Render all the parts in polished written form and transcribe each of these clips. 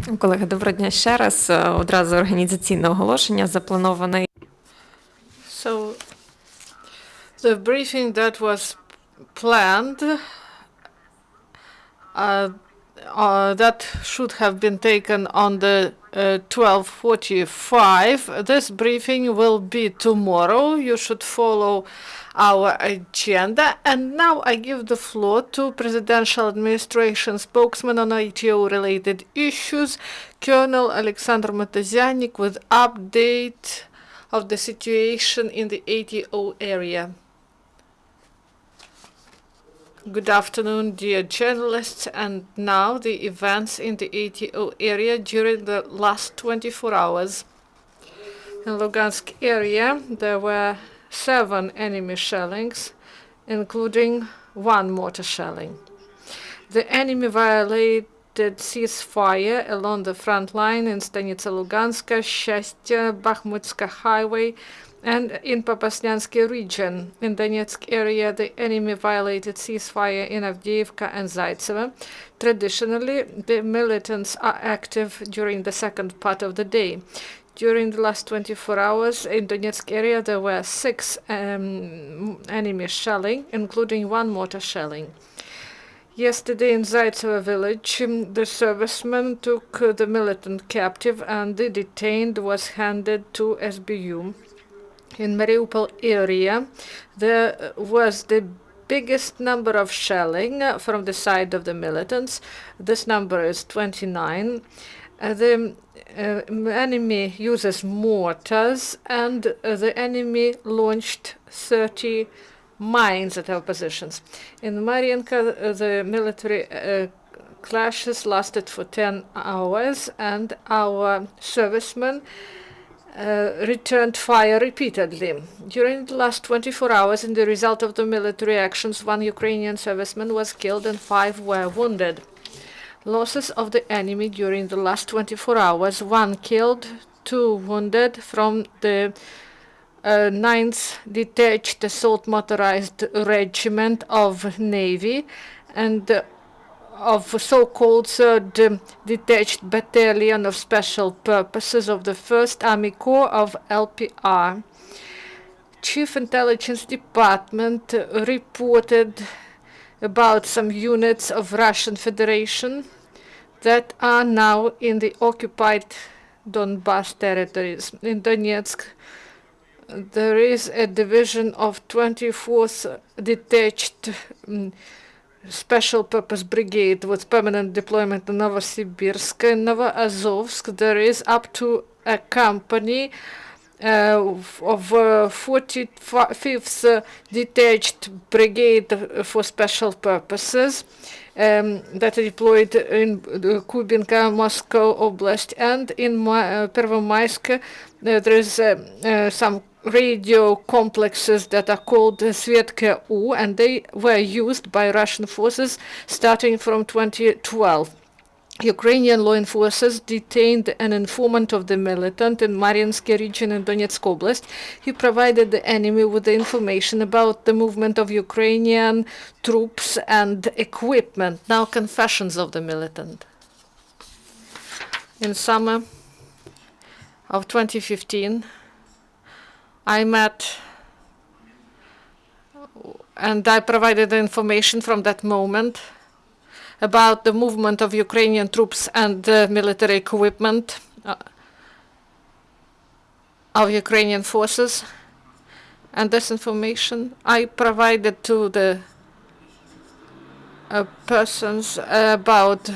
Колеги, доброго дня ще раз. Одразу організаційне оголошення заплановане. So, the briefing that was planned that should have been taken on the 12:45. This briefing will be tomorrow. You should follow our agenda. And now I give the floor to Presidential Administration spokesman on ATO-related issues, Colonel Oleksandr Motuzyanyk, with update of the situation in the ATO area. Good afternoon, dear journalists, and now the events in the ATO area during the last 24 hours. In Lugansk area, there were 7 enemy shellings, including 1 mortar shelling. The enemy violated ceasefire along the front line in Stanitsa Luganska, Shastya, Bakhmutska highway, and in Popasnyansky region. In Donetsk area, the enemy violated ceasefire in Avdiivka and Zaitsevo. Traditionally, the militants are active during the second part of the day. During the last 24 hours in Donetsk area, there were 6 enemy shelling, including 1 mortar shelling. Yesterday in Zaitsevo village, the serviceman took the militant captive and the detained was handed to SBU. In Mariupol area, there was the biggest number of shelling from the side of the militants. This number is 29. The enemy uses mortars, and the enemy launched 30 mines at our positions. In Mariinka, the military clashes lasted for 10 hours, and our servicemen returned fire repeatedly. During the last 24 hours, in the result of the military actions, 1 Ukrainian serviceman was killed and 5 were wounded. Losses of the enemy during the last 24 hours, 1 killed, 2 wounded from the 9th Detached Assault Motorized Regiment of Navy and of so-called 3rd Detached Battalion of Special Purposes of the 1st Army Corps of LPR. Chief Intelligence Department reported about some units of Russian Federation that are now in the occupied Donbas territories. In Donetsk, there is a division of 24th Detached Special Purpose Brigade with permanent deployment in Novosibirsk. In Novoazovsk, there is up to a company of 45th Detached Brigade for Special Purposes that are deployed in Kubinka, Moscow Oblast, and in Pervomaisk there is some radio complexes that are called Svetka U, and they were used by Russian forces starting from 2012. Ukrainian law enforcers detained an informant of the militant in Mariinsky region in Donetsk Oblast. He provided the enemy with the information about the movement of Ukrainian troops and equipment. Now confessions of the militant. In summer of 2015, I met and I provided the information from that moment about the movement of Ukrainian troops and military equipment of Ukrainian forces. And this information I provided to the persons about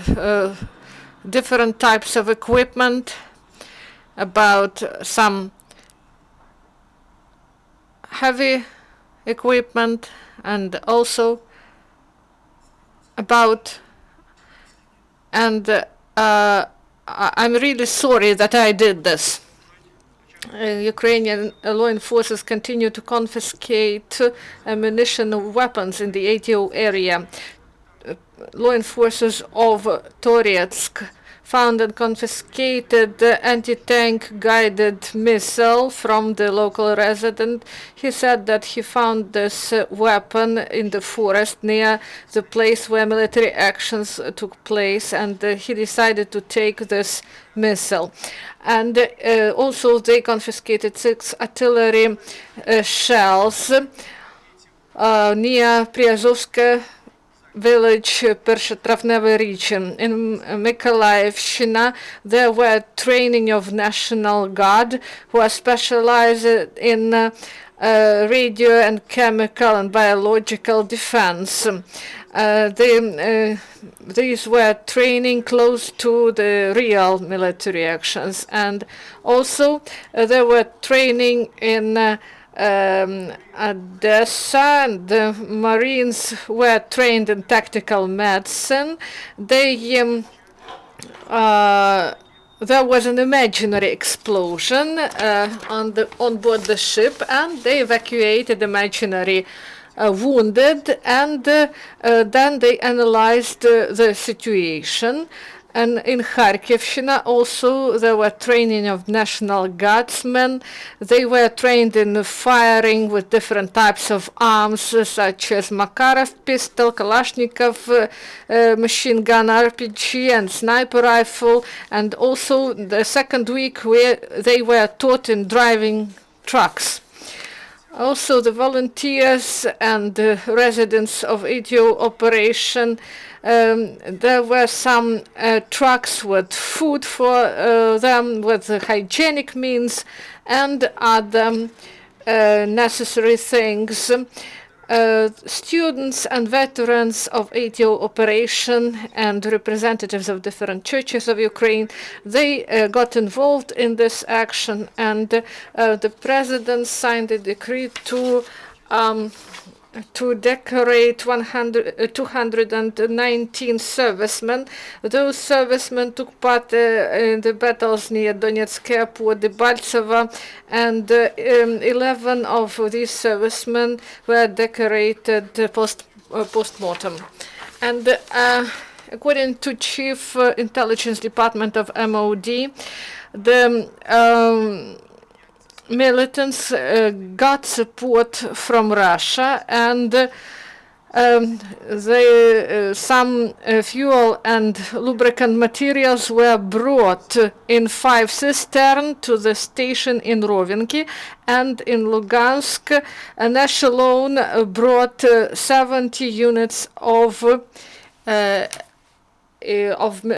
different types of equipment, about some heavy equipment, and also about, and I'm really sorry that I did this. Ukrainian law enforcers continue to confiscate ammunition and weapons in the ATO area. Law enforcers of Toretsk found and confiscated the anti-tank guided missile from the local resident. He said that he found this weapon in the forest near the place where military actions took place, and he decided to take this missile. And also they confiscated 6 artillery shells near Priazovsk village, Pershetravnevo region. In Mykolaievshina, there were training of National Guard who are specialized in radio and chemical and biological defense. These were training close to the real military actions, and also there were training in Odessa, and the Marines were trained in tactical medicine. There was an imaginary explosion on board the ship, and they evacuated imaginary wounded, and then they analyzed the situation. And in Kharkivshina also there were training of National Guardsmen. They were trained in firing with different types of arms, such as Makarov pistol, Kalashnikov machine gun, RPG, and sniper rifle. And also the second week where they were taught in driving trucks. Also, the volunteers and the residents of ATO operation, there were some trucks with food for them, with hygienic means and other necessary things. Students and veterans of ATO operation and representatives of different churches of Ukraine, they got involved in this action, and the president signed a decree to decorate 219 servicemen. Those servicemen took part in the battles near Donetsk Airport, Debaltseve, and 11 of these servicemen were decorated post-mortem. And according to Chief Intelligence Department of MOD, the militants got support from Russia, and some fuel and lubricant materials were brought in 5 cisterns to the station in Rovinky, and in Lugansk an echelon brought 70 units of